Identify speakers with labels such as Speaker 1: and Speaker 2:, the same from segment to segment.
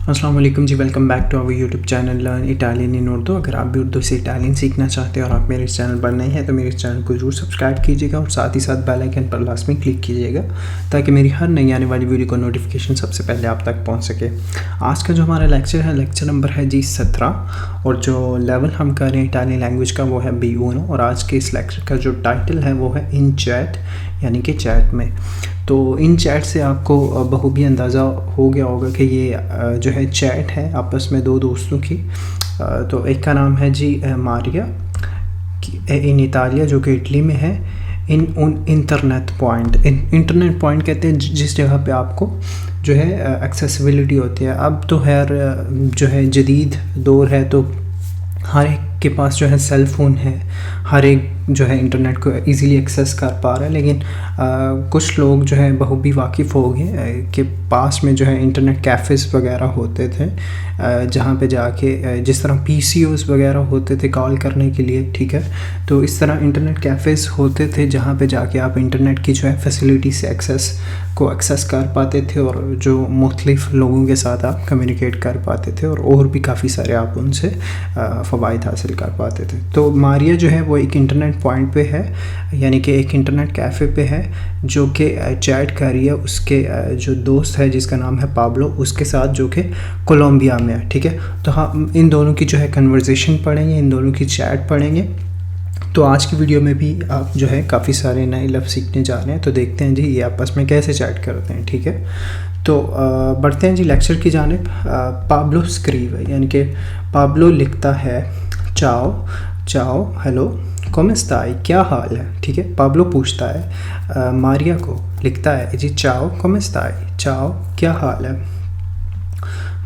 Speaker 1: अस्सलाम वालेकुम जी, welcome back to our YouTube channel learn Italian in Urdu. अगर आप भी उर्दू से इटालियन सीखना चाहते हैं और आप मेरे इस चैनल पर नए हैं तो मेरे इस चैनल को ज़रूर सब्सक्राइब कीजिएगा और साथ ही साथ बेल आइकन पर लाजमी क्लिक कीजिएगा ताकि मेरी हर नई आने वाली वीडियो का नोटिफिकेशन सबसे पहले आप तक पहुँच सके। आज का जो हमारा लेक्चर है, लेक्चर नंबर है जी 17 और जो लेवल हम कर रहे हैं इटालियन लैंग्वेज का वो है B1 और आज के इस लेक्चर का जो टाइटल है वो है इन चैट, यानी कि चैट में। तो इन चैट से आपको बखूबी अंदाज़ा हो गया होगा कि ये जो है चैट है आपस में दो दोस्तों की। तो एक का नाम है जी मारिया इन इटालिया, जो कि इटली में है। इंटरनेट पॉइंट कहते हैं जिस जगह पे आपको जो है एक्सेसिबिलिटी होती है। अब तो खैर जो है जदीद दौर है तो हर एक के पास जो है सेल फ़ोन है, हर एक जो है इंटरनेट को इजीली एक्सेस कर पा रहा है। लेकिन कुछ लोग जो है बखूबी वाकिफ़ हो गए कि पास में जो है इंटरनेट कैफ़ेज़ वगैरह होते थे, जहाँ पे जाके जिस तरह PCOs वगैरह होते थे कॉल करने के लिए, ठीक है। तो इस तरह इंटरनेट कैफ़ेज़ होते थे जहाँ पे जाके आप इंटरनेट की जो है फैसिलिटी से एक्सेस कर पाते थे और जो मुख्तलिफ़ लोगों के साथ आप कम्युनिकेट कर पाते थे और भी काफ़ी सारे आप उनसे फ़वाइद हासिल कर पाते थे। तो मारिया जो है वो एक इंटरनेट पॉइंट पे है, यानी कि एक इंटरनेट कैफ़े पे है जो कि चैट कर रही है उसके जो दोस्त है जिसका नाम है पाब्लो, उसके साथ, जो कि कोलंबिया में है, ठीक है। तो हम इन दोनों की जो है कन्वर्सेशन पढ़ेंगे, इन दोनों की चैट पढ़ेंगे। तो आज की वीडियो में भी आप जो है काफ़ी सारे नए लफ्ज़ सीखने जा रहे हैं। तो देखते हैं जी ये आपस में कैसे चैट करते हैं, ठीक है। तो बढ़ते हैं जी लेक्चर की जानिब। पाब्लो स्क्रीव है, यानी कि पाब्लो लिखता है चाओ हेलो come stai, क्या हाल है, ठीक है। पाब्लो पूछता है मारिया को, लिखता है जी चाओ come stai, चाओ क्या हाल है।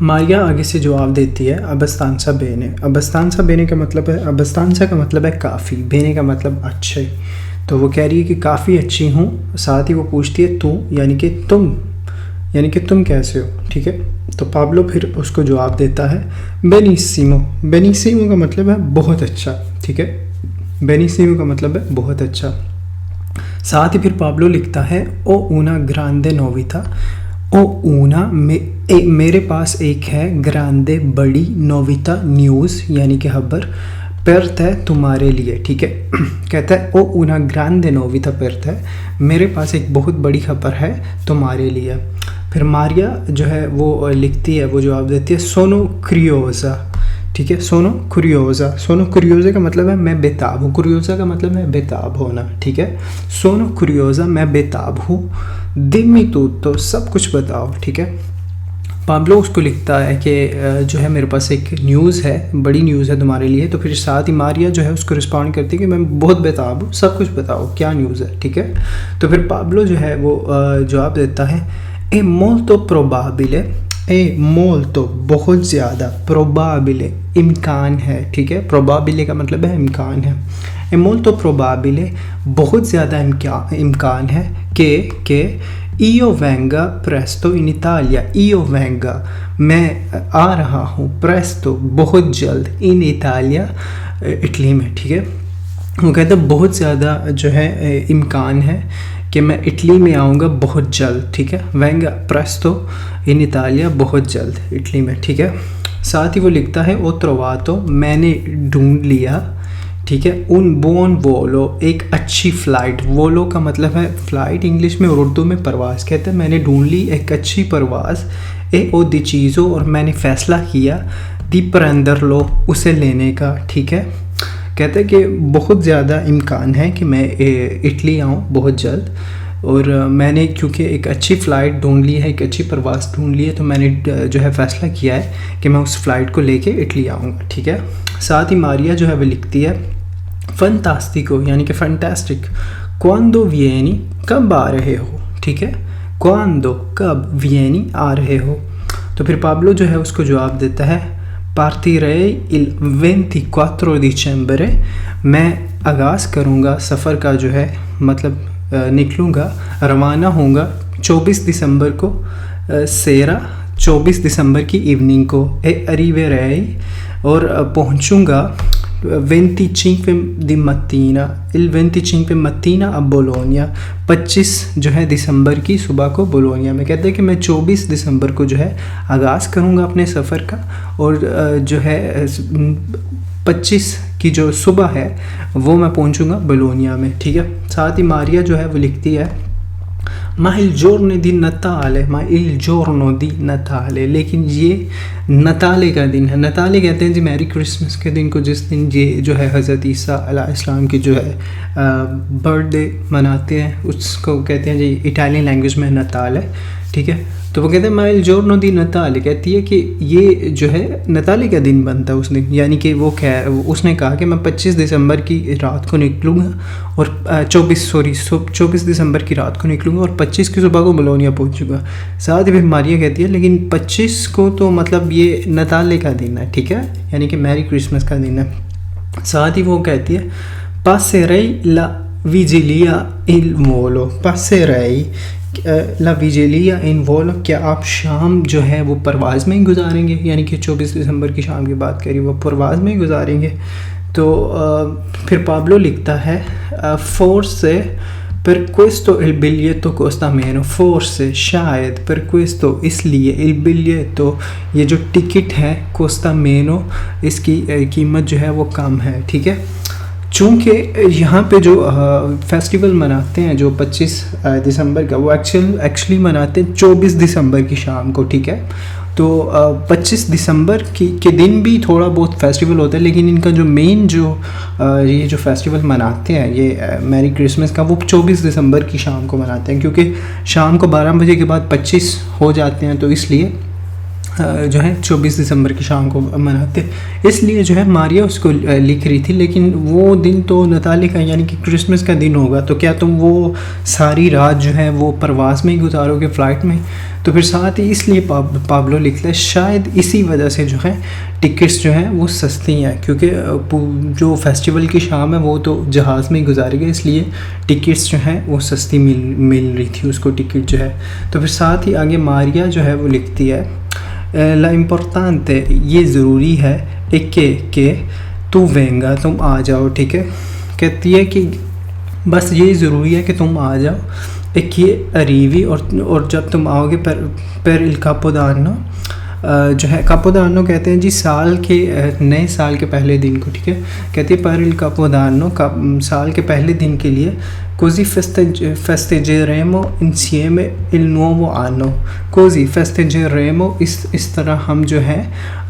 Speaker 1: मारिया आगे से जवाब देती है अबस्तांसा बेने। अबस्तांसा बेने का मतलब है, अबस्तांसा का मतलब है काफ़ी, बेने का मतलब अच्छे। तो वो कह रही है कि काफ़ी अच्छी हूँ। साथ ही वो पूछती है तू, यानी कि तुम कैसे हो, ठीक है। तो पाब्लो फिर उसको जवाब देता है बेनिसिमो। बेनिसिमो का मतलब है बहुत अच्छा, ठीक है। बेनिसिमो का मतलब है बहुत अच्छा। साथ ही फिर पाब्लो लिखता है ओ ऊना ग्रांदे नोविता। ओ ऊना मेरे पास एक है, ग्रांदे बड़ी, नोविता न्यूज़ यानी कि खबर, पर्थ है तुम्हारे लिए, ठीक है। कहता है ओ ऊना ग्रांदे नोविता पर्थ है, मेरे पास एक बहुत बड़ी खबर है तुम्हारे लिए। फिर मारिया जो है वो लिखती है, वो जवाब देती है सोनो क्रियोजा, ठीक है। सोनो कुरियोजा का मतलब है मैं बेताब हूँ। कुरियोजा का मतलब है बेताब होना, ठीक है। सोनो कुरियोजा, मैं बेताब हूँ। दिम्मी तो सब कुछ बताओ, ठीक है। पाब्लो उसको लिखता है कि जो है मेरे पास एक न्यूज़ है, बड़ी न्यूज़ है तुम्हारे लिए। तो फिर साथ ही मारिया जो है उसको रिस्पॉन्ड करती है कि मैं बहुत बेताब हूँ, सब कुछ बताओ क्या न्यूज़ है, ठीक है। तो फिर पाब्लो जो है वो जवाब देता है ए मोल्तो प्रोबाबिले, ए मोल्तो बहुत ज़्यादा, प्रोबाबिले इम्कान है, ठीक है। प्रोबाबिले का मतलब है इम्कान है। ए मोल्तो प्रोबाबिले बहुत ज़्यादा इम्कान है कि io venga presto in Italia, io venga मैं आ रहा हूँ, presto बहुत जल्द, in Italia इटली में, ठीक है। वो कहता है बहुत ज़्यादा जो है इम्कान है कि मैं इटली में आऊँगा बहुत जल्द, ठीक है। वेंगा प्रेस्तो इन इतालिया, बहुत जल्द इटली में, ठीक है। साथ ही वो लिखता है ओ ट्रोवातो, मैंने ढूंढ लिया, ठीक है। उन बोन वोलो, एक अच्छी फ़्लाइट, वोलो का मतलब है फ़्लाइट इंग्लिश में और उर्दू में परवाज़। कहते हैं मैंने ढूंढ ली एक अच्छी परवाज़, ए ओ दी चीज़ो, और मैंने फ़ैसला किया दी परंदर लो, उसे लेने का, ठीक है। कहते हैं कि बहुत ज़्यादा इम्कान है कि मैं इटली आऊँ बहुत जल्द, और मैंने क्योंकि एक अच्छी फ़्लाइट ढूंढ ली है, एक अच्छी परवाज़ ढूंढ ली है, तो मैंने जो है फ़ैसला किया है कि मैं उस फ़्लाइट को लेके इटली आऊँगा, ठीक है। साथ ही मारिया जो है वो लिखती है फंटास्टिको, यानी कि फैंटास्टिक, क्वांडो वियेनी, कब आ रहे हो, ठीक है। क्वांडो कब, वियेनी आ रहे हो। तो फिर पाब्लो जो है उसको जवाब देता है पार्tirei il 24 dicembre, मैं आगाज़ करूँगा सफ़र का, जो है मतलब निकलूँगा, रवाना होऊंगा 24 दिसंबर को, सेरा 24 दिसंबर की इवनिंग को, ए arriverei, और पहुँचूँगा 25 di mattina, il 25 mattina a Bologna, 25 जो है दिसंबर की सुबह को बोलोनिया में। कहते हैं कि मैं 24 दिसंबर को जो है आगाज़ करूँगा अपने सफ़र का, और जो है 25 की जो सुबह है वो मैं पहुँचूँगा बोलोनिया में, ठीक है। साथ ही मारिया जो है वो लिखती है ma il giorno di Natale, ma il giorno di Natale, लेकिन ये नताले का दिन है। नताले कहते हैं जी मैरी क्रिसमस के दिन को, जिस दिन ये जो है हज़रत ईसा अलैहिस्सलाम की जो है बर्थडे मनाते हैं, उसको कहते हैं जी इटालियन लैंग्वेज में नताले, ठीक है। तो वो कहते हैं माइल जोर्नो दी नताले, कहती है कि ये जो है नताले का दिन बनता है उस दिन, यानी कि वो उसने कहा कि मैं 25 दिसंबर की रात को निकलूँगा और 24 दिसंबर की रात को निकलूँगा और 25 की सुबह को बोलोनिया पहुँचूँगा। साथ ही फिर मारिया कहती है लेकिन 25 को तो मतलब ये नताले का दिन है, ठीक है, यानी कि मैरी क्रिसमस का दिन है। साथ ही वो कहती है passerei la vigilia in volo, passerei ला विजिलिया इन वोलो, क्या आप शाम जो है वो परवाज़ में ही गुजारेंगे, यानी कि 24 दिसंबर की शाम की बात करी, वो परवाज़ में ही गुजारेंगे। तो फिर पाब्लो लिखता है forse per questo il biglietto costa meno, forse शायद, per questo इसलिए, il biglietto ये जो टिकट है costa meno इसकी कीमत जो है वो कम है, ठीक है। चूँकि यहाँ पे जो फेस्टिवल मनाते हैं जो 25 दिसंबर का, वो एक्चुअली मनाते हैं 24 दिसंबर की शाम को, ठीक है। तो 25 दिसंबर के दिन भी थोड़ा बहुत फेस्टिवल होता है, लेकिन इनका जो मेन ये जो फेस्टिवल मनाते हैं ये मैरी क्रिसमस का, वो 24 दिसंबर की शाम को मनाते हैं, क्योंकि शाम को 12 बजे के बाद 25 हो जाते हैं, तो इसलिए जो है 24 दिसंबर की शाम को मनाते, इसलिए जो है मारिया उसको लिख रही थी। लेकिन वो दिन तो नताले का यानी कि क्रिसमस का दिन होगा, तो क्या तुम वो सारी रात जो है वो प्रवास में ही गुजारोगे, फ़्लाइट में? तो फिर साथ ही इसलिए पाब्लो लिखता है शायद इसी वजह से जो है टिकट्स जो हैं वो सस्ती हैं, क्योंकि जो फेस्टिवल की शाम है वो तो जहाज़ में ही गुजारेगा, इसलिए टिकट्स जो हैं वो सस्ती मिल रही थी उसको टिकट जो है। तो फिर साथ ही आगे मारिया जो है वो लिखती है ला इम्पोर्टेंट, ये ज़रूरी है कि तू वेंगा, तुम आ जाओ, ठीक है। कहती है कि बस ये ज़रूरी है कि तुम आ जाओ, एक ये अरीवी, और जब तुम आओगे पर इल कापोदानो जो है, कापोदानो कहते हैं जी साल के नए साल के पहले दिन को, ठीक है। कहती है पर इल कापोदानो का साल के पहले दिन के लिए così festeggeremo insieme il nuovo anno, così festeggeremo इस तरह हम जो है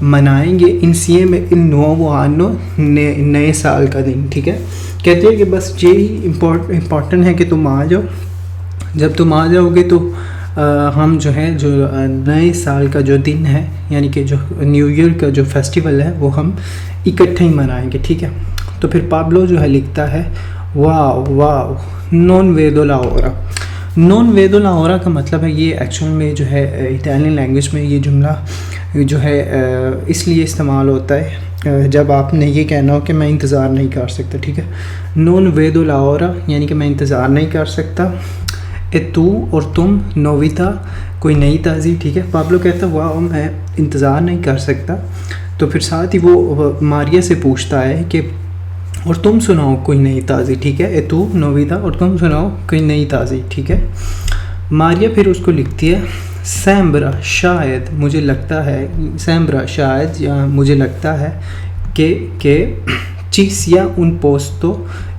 Speaker 1: मनाएंगे insieme il nuovo anno नए साल का दिन, ठीक है। कहती है कि बस यही इम्पोर्टेंट है कि तुम आ जाओ, जब तुम आ जाओगे तो हम जो है जो नए साल का जो दिन है, यानी कि जो न्यू ईयर का जो फेस्टिवल है वो हम इकट्ठे ही मनाएंगे, ठीक है। तो फिर पाब्लो जो है लिखता है वाह नॉन वेदो ला ओरा। नॉन वेदो ला ओरा का मतलब है, ये एक्चुअल में जो है इटालियन लैंग्वेज में ये जुमला जो है इसलिए इस्तेमाल होता है जब आपने ये कहना हो कि मैं इंतज़ार नहीं कर सकता, ठीक है। नॉन वेदो ला ओरा यानी कि मैं इंतज़ार नहीं कर सकता, ए तू और तुम, नोविता कोई नई ताज़ी, ठीक है। पाब्लो कहता है वाह मैं इंतज़ार नहीं कर सकता। तो फिर साथ ही वो मारिया से पूछता है कि और तुम सुनाओ कोई नई ताज़ी, ठीक है। ए तू नोविता, और तुम सुनाओ कोई नई ताज़ी, ठीक है। मारिया फिर उसको लिखती है सैम्ब्रा शायद, मुझे लगता है, सैम्ब्रा शायद, या मुझे लगता है कि ci sia un posto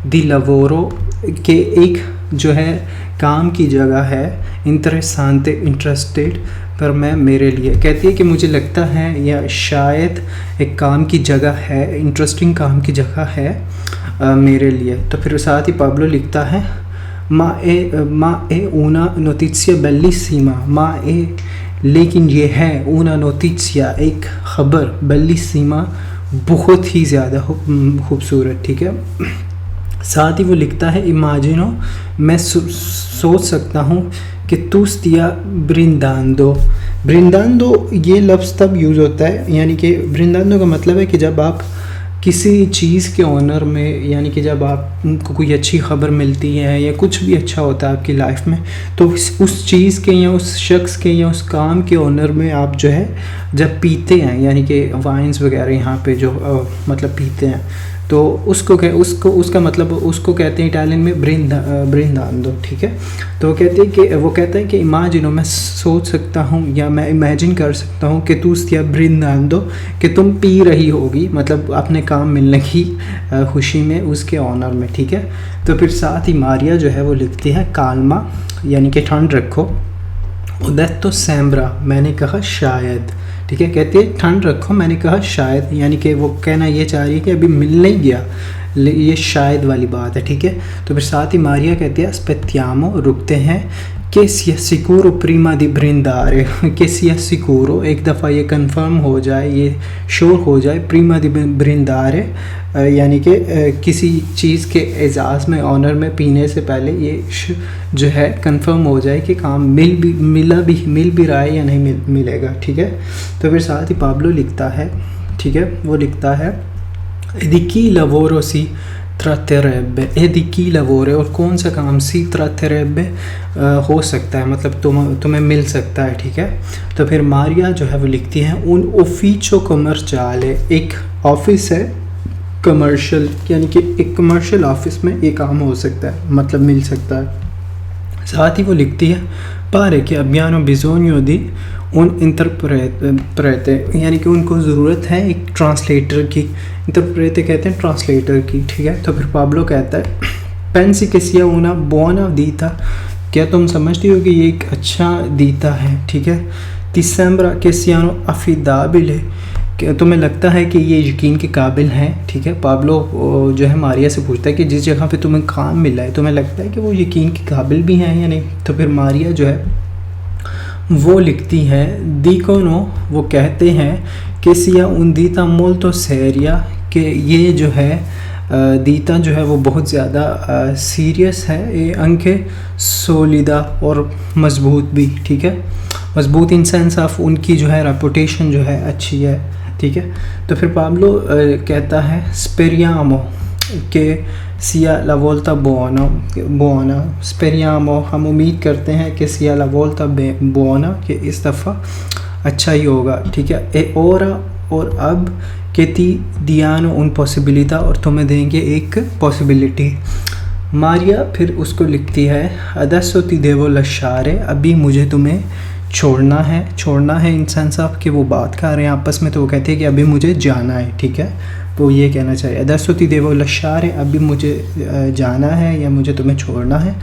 Speaker 1: di lavoro, के एक जो है काम की जगह है, इंटरेस्टेड इंटरेस्टेड पर मैं मेरे लिए, कहती है कि मुझे लगता है या शायद एक काम की जगह है, इंटरेस्टिंग काम की जगह है मेरे लिए। तो फिर साथ ही पाब्लो लिखता है ma è una notizia bellissima, ma è लेकिन ये है una notizia एक ख़बर, bellissima बहुत ही ज़्यादा खूबसूरत, ठीक है। साथ ही वो लिखता है इमेजिनो, मैं सोच सकता हूँ कि तू स्तिया ब्रिंदांदो। ब्रिंदांदो ये लफ्ज़ तब यूज़ होता है, यानी कि ब्रिंदांदो का मतलब है कि जब आप किसी चीज़ के ऑनर में, यानी कि जब आपको कोई अच्छी ख़बर मिलती है या कुछ भी अच्छा होता है आपकी लाइफ में, तो उस चीज़ के या उस शख्स के या उस काम के ऑनर में आप जो है जब पीते हैं, यानी कि वाइन्स वगैरह यहाँ पे जो मतलब पीते हैं, तो उसको उसका मतलब उसको कहते हैं इटालियन में ब्रिंदांदो, ठीक है। तो वो कहते हैं कि इमेजिनो, मैं सोच सकता हूँ या मैं इमेजिन कर सकता हूँ कि तू स्टिया ब्रिंदांदो, कि तुम पी रही होगी, मतलब अपने काम मिलने की खुशी में, उसके ऑनर में, ठीक है। तो फिर साथ ही मारिया जो है वो लिखती है काल्मा, यानी कि ठंड रखो। उदैतो सैम्ब्रा, मैंने कहा शायद, ठीक है। कहते हैं ठंड रखो, मैंने कहा शायद, यानी कि वो कहना ये चाह रही है कि अभी मिल नहीं गया, ये शायद वाली बात है, ठीक है। तो फिर साथ ही मारिया कहती है अस्पेत्तिamo, रुकते हैं, che sia sicuro prima di brindare, che sia sicuro, एक दफ़ा ये कंफर्म हो जाए, ये श्योर हो जाए, प्रीमा दी ब्रिंदारे, यानी कि किसी चीज़ के एजाज़ में, ऑनर में पीने से पहले ये जो है कंफर्म हो जाए कि काम मिल भी रहा है या नहीं मिलेगा, ठीक है। तो फिर साथ ही पाब्लो लिखता है, ठीक है, वो लिखता है di chi lavoro si tratterebbe, e di chi lavoro, और कौन सा काम si tratterebbe हो सकता है, मतलब तुम्हें मिल सकता है, ठीक है। तो फिर मारिया जो है वो लिखती है un ufficio commerciale, एक ऑफिस है कमर्शियल, यानी कि एक कमर्शियल ऑफिस में ये काम हो सकता है, मतलब मिल सकता है। साथ ही वो लिखती है pare che abbiano bisogno di un interprete, यानी कि उनको ज़रूरत है एक ट्रांसलेटर की, इंटरप्रेटे कहते हैं ट्रांसलेटर की, ठीक है। तो फिर पाब्लो कहता है pensi che sia una buona dita, क्या तुम समझती हो कि ये एक अच्छा दीता है, ठीक है। ti sembra che siano affidabili, तुम्हें लगता है कि ये यकीन के काबिल हैं, ठीक है। पाब्लो जो है मारिया से पूछता है कि जिस जगह पे तुम्हें काम मिला है, तुम्हें लगता है कि वो यकीन के काबिल भी हैं या नहीं। तो फिर मारिया जो है वो लिखती है dicono, वो कहते हैं कि sia un dita molto seria, कि ये जो है दीता जो है वो बहुत ज़्यादा सीरियस है, ये अंके सोलिदा, और मज़बूत भी, ठीक है। मज़बूत इन सेंस ऑफ उनकी जो है रेपुटेशन जो है अच्छी है, ठीक है। तो फिर पाब्लो कहता है speriamo che sia la volta buona, speriamo, हम उम्मीद करते हैं कि sia la volta buona, कि इस दफ़ा अच्छा ही होगा, ठीक है। e ora, और अब che ti diano un possibilità, और तुम्हें देंगे एक पॉसिबिलिटी। मारिया फिर उसको लिखती है adesso ti devo lasciare, अभी मुझे तुम्हें छोड़ना है इन सेंस ऑफ कि वो बात कर रहे हैं आपस में, तो वो कहते हैं कि अभी मुझे जाना है, ठीक है। तो ये कहना चाहिए adesso ti devo lasciare, अभी मुझे जाना है या मुझे तुम्हें छोड़ना है।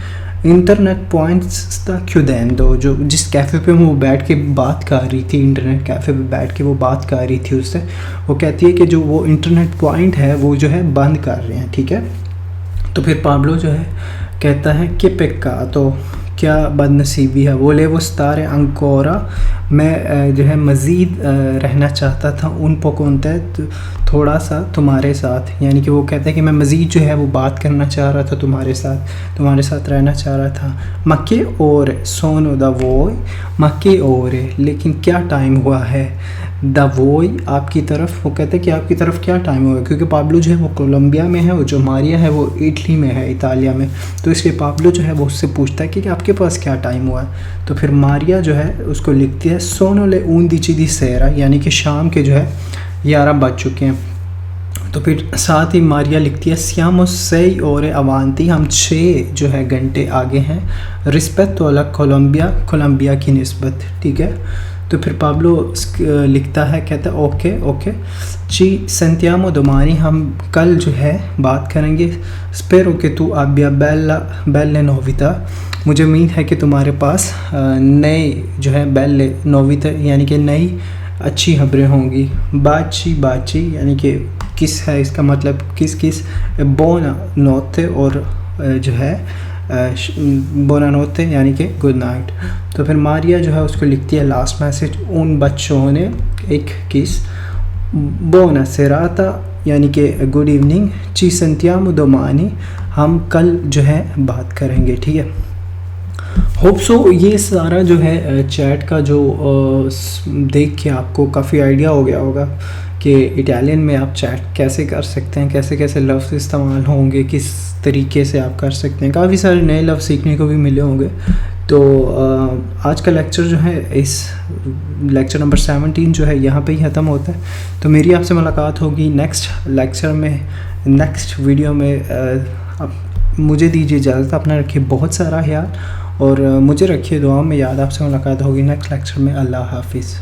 Speaker 1: इंटरनेट पॉइंट्स sta chiudendo, जो जिस कैफ़े पे वो बैठ के बात कर रही थी, इंटरनेट कैफ़े पे बैठ के वो बात कर रही थी उससे, वो कहती है कि जो वो इंटरनेट पॉइंट है वो जो है बंद कर रहे हैं, ठीक है। तो फिर पाब्लो जो है कहता है कि peccato, क्या बदनसीबी है, वो ले वो stare ancora, मैं जो है मज़ीद रहना चाहता था उन पोकोंते, थोड़ा सा तुम्हारे साथ, यानी कि वो कहता है कि मैं मज़ीद जो है वो बात करना चाह रहा था तुम्हारे साथ रहना चाह रहा था। ma che ore sono da voi, ma che ore, लेकिन क्या टाइम हुआ है, da voi, आपकी तरफ, वो कहते हैं कि आपकी तरफ क्या टाइम हुआ है, क्योंकि पाब्लो जो है वो कोलंबिया में है और जो मारिया है वो इटली में है, इतालिया में, तो इसलिए पाब्लो जो है वो उससे पूछता है कि आपके पास क्या टाइम हुआ है। तो फिर मारिया जो है उसको लिखती है sono le 11 di sera, यानी कि शाम के जो है 11 बज चुके हैं। तो फिर साथ ही मारिया लिखती है siamo 6 ore avanti, हम 6 जो है घंटे आगे हैं, rispetto alla कोलंबिया की निस्बत, ठीक है। तो फिर पाब्लो लिखता है, कहता है ओके ci sentiamo domani, हम कल जो है बात करेंगे। spero che tu abbia belle novità, मुझे उम्मीद है कि तुम्हारे पास नए जो है बेले नोविता, यानी कि नई अच्छी खबरें होंगी। बाची यानी कि किस है, इसका मतलब किस बोना नोते, और जो है बोना नोते यानी कि गुड नाइट। तो फिर मारिया जो है उसको लिखती है लास्ट मैसेज, उन बच्चों ने एक किस, बोना सेराता, यानी कि good evening, ci sentiamo domani, हम कल जो है बात करेंगे, ठीक है। होप सो ये सारा जो है चैट का जो देख के आपको काफ़ी आइडिया हो गया होगा कि इटालियन में आप चैट कैसे कर सकते हैं, कैसे कैसे लफ्ज़ इस्तेमाल होंगे, किस तरीके से आप कर सकते हैं। काफ़ी सारे नए लफ्ज़ सीखने को भी मिले होंगे। तो आज का लेक्चर जो है, इस लेक्चर नंबर 17 जो है यहाँ पे ही ख़त्म होता है। तो मेरी आपसे मुलाकात होगी नेक्स्ट लेक्चर में नेक्स्ट वीडियो में अब मुझे दीजिए इजाज़त। अपना रखिए बहुत सारा ख्याल और मुझे रखिए दुआ में याद। आपसे मुलाकात होगी नेक्स्ट लेक्चर में। अल्लाह हाफिज़।